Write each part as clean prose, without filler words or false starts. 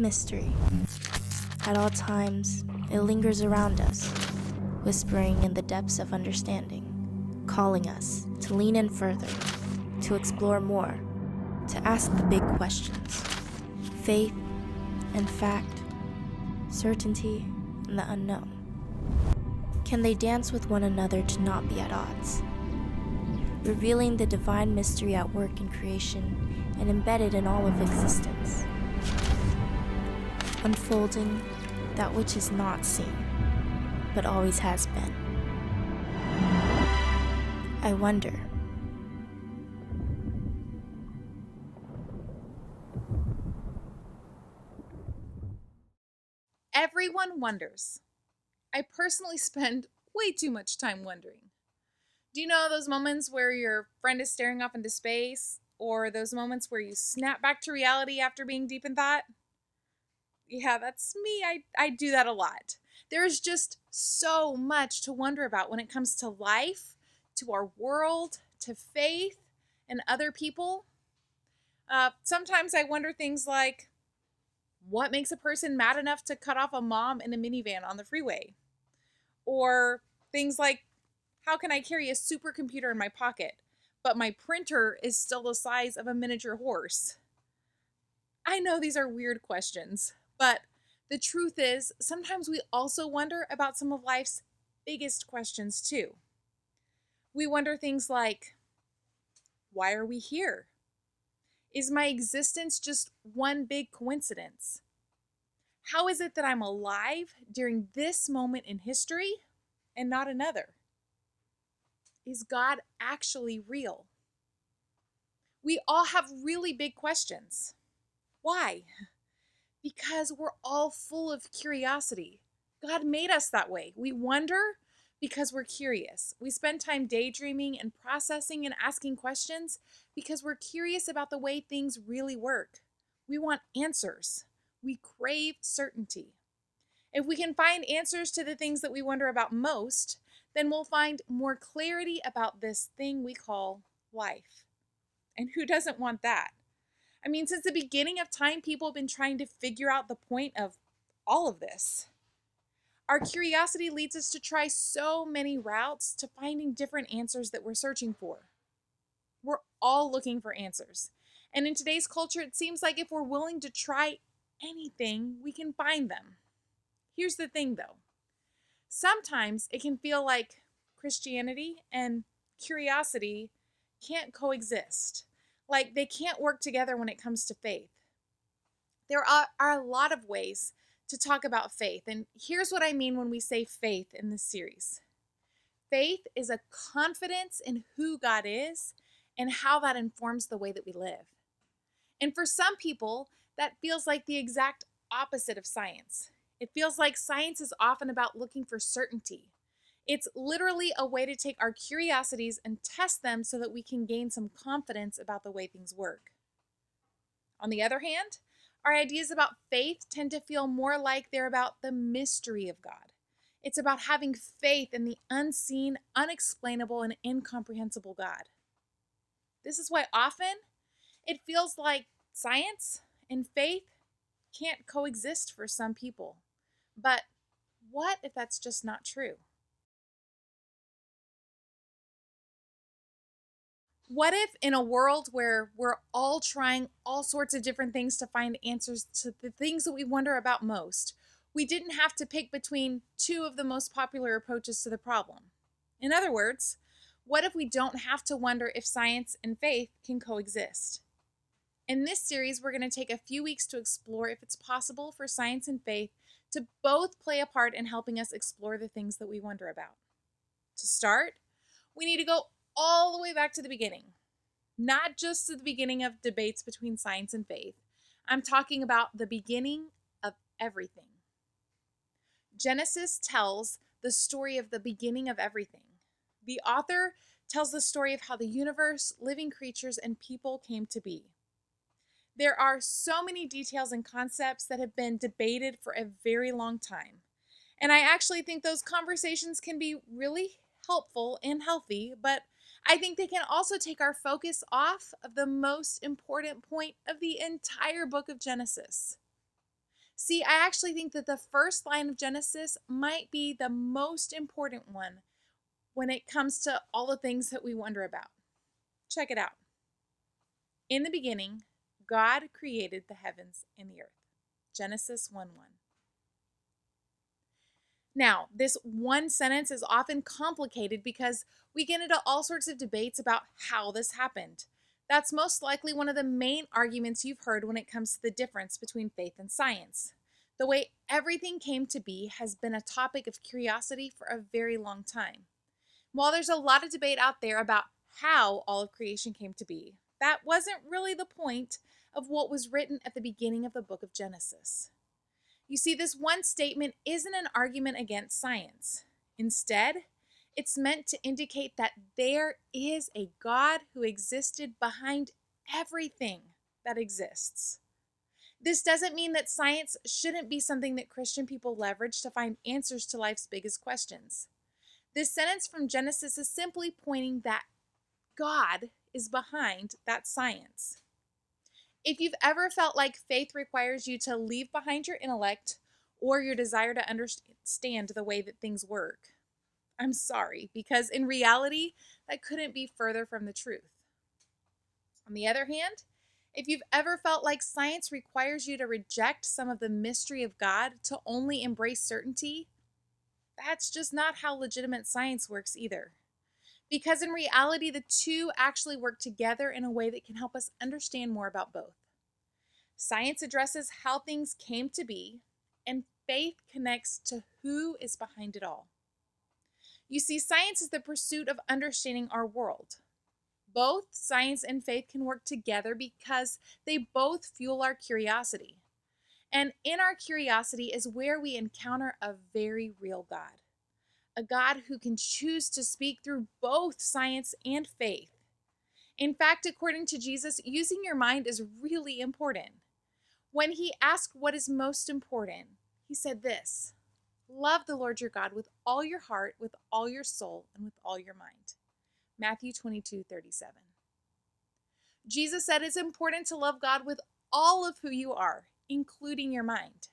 Mystery. At all times, it lingers around us, whispering in the depths of understanding, calling us to lean in further, to explore more, to ask the big questions. Faith and fact, certainty and the unknown. Can they dance with one another to not be at odds? Revealing the divine mystery at work in creation and embedded in all of existence. Unfolding that which is not seen, but always has been. I wonder. Everyone wonders. I personally spend way too much time wondering. Do you know those moments where your friend is staring off into space? Or those moments where you snap back to reality after being deep in thought? Yeah, that's me. I do that a lot. There's just so much to wonder about when it comes to life, to our world, to faith, and other people. Sometimes I wonder things like, what makes a person mad enough to cut off a mom in a minivan on the freeway? Or things like, how can I carry a supercomputer in my pocket, but my printer is still the size of a miniature horse? I know these are weird questions, but the truth is, sometimes we also wonder about some of life's biggest questions too. We wonder things like, why are we here? Is my existence just one big coincidence? How is it that I'm alive during this moment in history and not another? Is God actually real? We all have really big questions. Why? Because we're all full of curiosity. God made us that way. We wonder because we're curious. We spend time daydreaming and processing and asking questions because we're curious about the way things really work. We want answers. We crave certainty. If we can find answers to the things that we wonder about most, then we'll find more clarity about this thing we call life. And who doesn't want that? I mean, since the beginning of time, people have been trying to figure out the point of all of this. Our curiosity leads us to try so many routes to finding different answers that we're searching for. We're all looking for answers. And in today's culture, it seems like if we're willing to try anything, we can find them. Here's the thing, though. Sometimes it can feel like Christianity and curiosity can't coexist. Like they can't work together when it comes to faith. There are a lot of ways to talk about faith, and here's what I mean when we say faith in this series. Faith is a confidence in who God is and how that informs the way that we live. And for some people, that feels like the exact opposite of science. It feels like science is often about looking for certainty. It's literally a way to take our curiosities and test them so that we can gain some confidence about the way things work. On the other hand, our ideas about faith tend to feel more like they're about the mystery of God. It's about having faith in the unseen, unexplainable, and incomprehensible God. This is why often it feels like science and faith can't coexist for some people. But what if that's just not true? What if in a world where we're all trying all sorts of different things to find answers to the things that we wonder about most, we didn't have to pick between two of the most popular approaches to the problem? In other words, what if we don't have to wonder if science and faith can coexist? In this series, we're going to take a few weeks to explore if it's possible for science and faith to both play a part in helping us explore the things that we wonder about. To start, we need to go all the way back to the beginning, not just to the beginning of debates between science and faith. I'm talking about the beginning of everything. Genesis tells the story of the beginning of everything. The author tells the story of how the universe, living creatures, and people came to be. There are so many details and concepts that have been debated for a very long time. And I actually think those conversations can be really helpful and healthy, but I think they can also take our focus off of the most important point of the entire book of Genesis. See, I actually think that the first line of Genesis might be the most important one when it comes to all the things that we wonder about. Check it out. In the beginning, God created the heavens and the earth. Genesis 1:1. Now, this one sentence is often complicated because we get into all sorts of debates about how this happened. That's most likely one of the main arguments you've heard when it comes to the difference between faith and science. The way everything came to be has been a topic of curiosity for a very long time. While there's a lot of debate out there about how all of creation came to be, that wasn't really the point of what was written at the beginning of the book of Genesis. You see, this one statement isn't an argument against science. Instead, it's meant to indicate that there is a God who existed behind everything that exists. This doesn't mean that science shouldn't be something that Christian people leverage to find answers to life's biggest questions. This sentence from Genesis is simply pointing that God is behind that science. If you've ever felt like faith requires you to leave behind your intellect or your desire to understand the way that things work, I'm sorry, because in reality, that couldn't be further from the truth. On the other hand, if you've ever felt like science requires you to reject some of the mystery of God to only embrace certainty, that's just not how legitimate science works either. Because in reality, the two actually work together in a way that can help us understand more about both. Science addresses how things came to be, and faith connects to who is behind it all. You see, science is the pursuit of understanding our world. Both science and faith can work together because they both fuel our curiosity. And in our curiosity is where we encounter a very real God. A God who can choose to speak through both science and faith. In fact, according to Jesus, using your mind is really important. When he asked what is most important, he said this: love the Lord your God with all your heart, with all your soul, and with all your mind. Matthew 22:37. Jesus said it's important to love God with all of who you are, including your mind.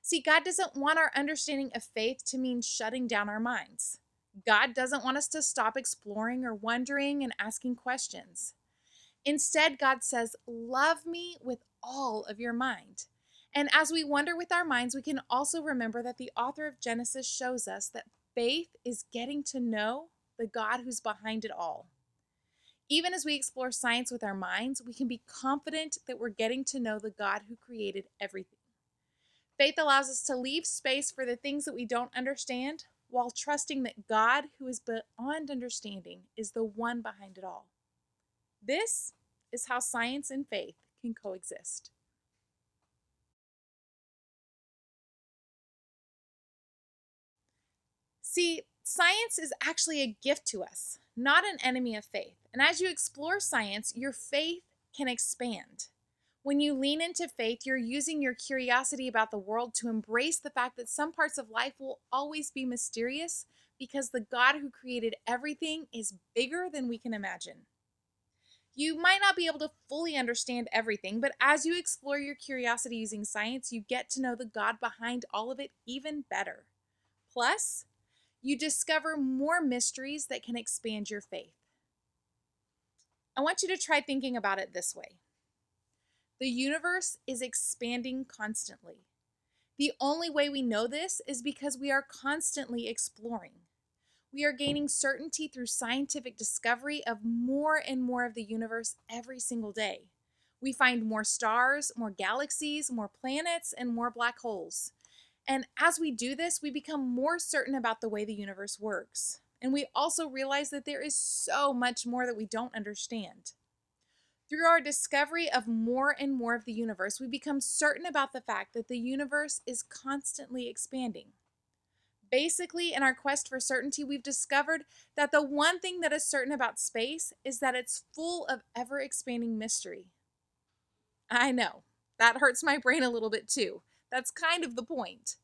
See, God doesn't want our understanding of faith to mean shutting down our minds. God doesn't want us to stop exploring or wondering and asking questions. Instead, God says, love me with all of your mind. And as we wonder with our minds, we can also remember that the author of Genesis shows us that faith is getting to know the God who's behind it all. Even as we explore science with our minds, we can be confident that we're getting to know the God who created everything. Faith allows us to leave space for the things that we don't understand while trusting that God, who is beyond understanding, is the one behind it all. This is how science and faith can coexist. See, science is actually a gift to us, not an enemy of faith. And as you explore science, your faith can expand. When you lean into faith, you're using your curiosity about the world to embrace the fact that some parts of life will always be mysterious because the God who created everything is bigger than we can imagine. You might not be able to fully understand everything, but as you explore your curiosity using science, you get to know the God behind all of it even better. Plus, you discover more mysteries that can expand your faith. I want you to try thinking about it this way. The universe is expanding constantly. The only way we know this is because we are constantly exploring. We are gaining certainty through scientific discovery of more and more of the universe every single day. We find more stars, more galaxies, more planets, and more black holes. And as we do this, we become more certain about the way the universe works. And we also realize that there is so much more that we don't understand. Through our discovery of more and more of the universe, we become certain about the fact that the universe is constantly expanding. Basically, in our quest for certainty, we've discovered that the one thing that is certain about space is that it's full of ever-expanding mystery. I know, that hurts my brain a little bit too. That's kind of the point.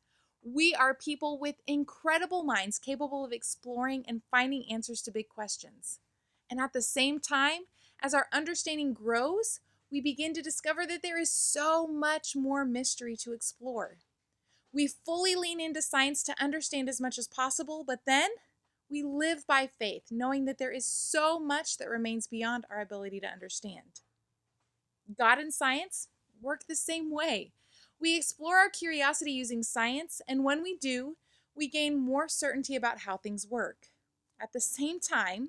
We are people with incredible minds capable of exploring and finding answers to big questions. And at the same time, as our understanding grows, we begin to discover that there is so much more mystery to explore. We fully lean into science to understand as much as possible, but then we live by faith, knowing that there is so much that remains beyond our ability to understand. God and science work the same way. We explore our curiosity using science, and when we do, we gain more certainty about how things work. At the same time,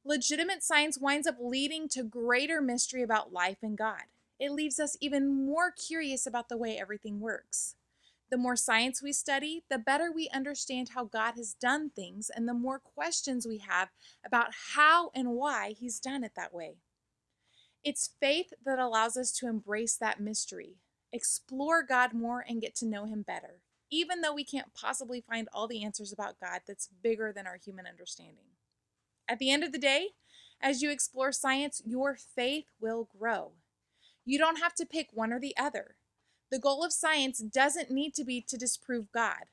legitimate science winds up leading to greater mystery about life and God. It leaves us even more curious about the way everything works. The more science we study, the better we understand how God has done things, and the more questions we have about how and why He's done it that way. It's faith that allows us to embrace that mystery, explore God more, and get to know Him better, even though we can't possibly find all the answers about God that's bigger than our human understanding. At the end of the day, as you explore science, your faith will grow. You don't have to pick one or the other. The goal of science doesn't need to be to disprove God.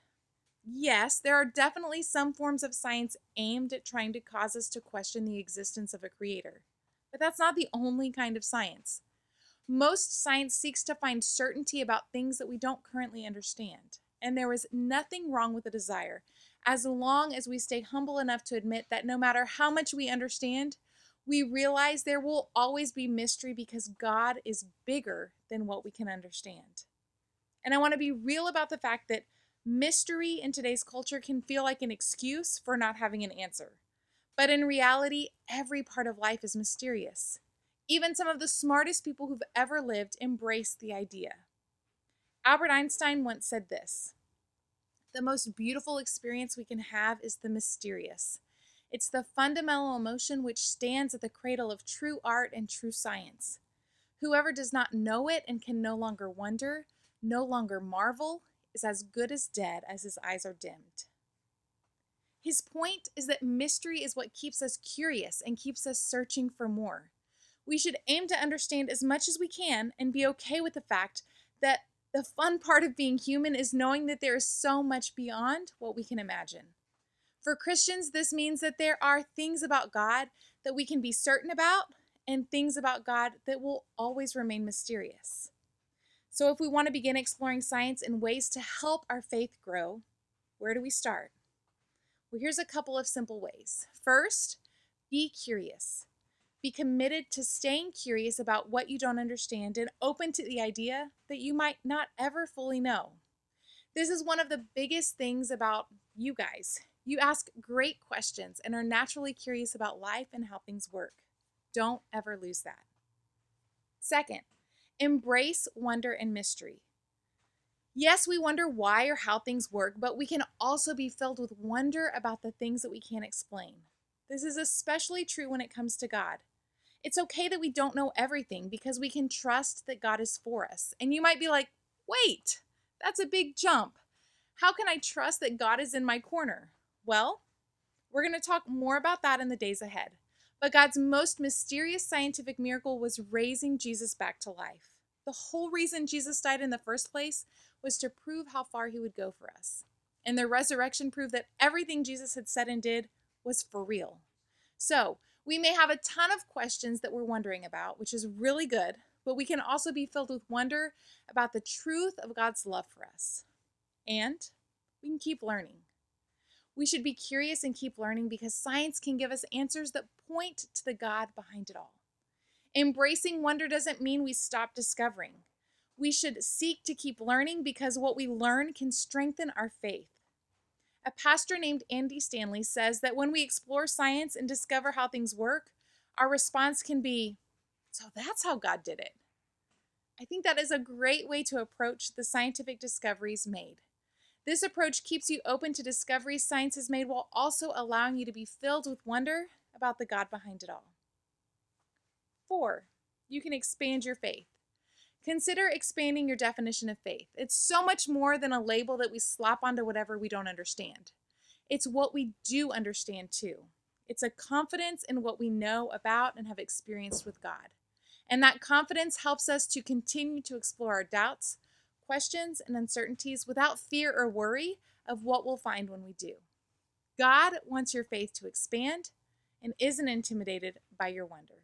Yes, there are definitely some forms of science aimed at trying to cause us to question the existence of a creator. But that's not the only kind of science. Most science seeks to find certainty about things that we don't currently understand. And there is nothing wrong with a desire, as long as we stay humble enough to admit that no matter how much we understand, we realize there will always be mystery because God is bigger than what we can understand. And I want to be real about the fact that mystery in today's culture can feel like an excuse for not having an answer. But in reality, every part of life is mysterious. Even some of the smartest people who've ever lived embrace the idea. Albert Einstein once said this: "The most beautiful experience we can have is the mysterious. It's the fundamental emotion which stands at the cradle of true art and true science. Whoever does not know it and can no longer wonder, no longer marvel, is as good as dead as his eyes are dimmed." His point is that mystery is what keeps us curious and keeps us searching for more. We should aim to understand as much as we can and be okay with the fact that the fun part of being human is knowing that there is so much beyond what we can imagine. For Christians, this means that there are things about God that we can be certain about and things about God that will always remain mysterious. So if we want to begin exploring science in ways to help our faith grow, where do we start? Well, here's a couple of simple ways. First, be curious. Be committed to staying curious about what you don't understand and open to the idea that you might not ever fully know. This is one of the biggest things about you guys. You ask great questions and are naturally curious about life and how things work. Don't ever lose that. Second, embrace wonder and mystery. Yes, we wonder why or how things work, but we can also be filled with wonder about the things that we can't explain. This is especially true when it comes to God. It's okay that we don't know everything because we can trust that God is for us. And you might be like, wait, that's a big jump. How can I trust that God is in my corner? Well, we're going to talk more about that in the days ahead. But God's most mysterious scientific miracle was raising Jesus back to life. The whole reason Jesus died in the first place was to prove how far He would go for us. And the resurrection proved that everything Jesus had said and did was for real. So, we may have a ton of questions that we're wondering about, which is really good, but we can also be filled with wonder about the truth of God's love for us. And we can keep learning. We should be curious and keep learning because science can give us answers that point to the God behind it all. Embracing wonder doesn't mean we stop discovering. We should seek to keep learning because what we learn can strengthen our faith. A pastor named Andy Stanley says that when we explore science and discover how things work, our response can be, "So that's how God did it." I think that is a great way to approach the scientific discoveries made. This approach keeps you open to discoveries science has made while also allowing you to be filled with wonder about the God behind it all. 4, you can expand your faith. Consider expanding your definition of faith. It's so much more than a label that we slap onto whatever we don't understand. It's what we do understand too. It's a confidence in what we know about and have experienced with God. And that confidence helps us to continue to explore our doubts, questions, and uncertainties without fear or worry of what we'll find when we do. God wants your faith to expand and isn't intimidated by your wonder.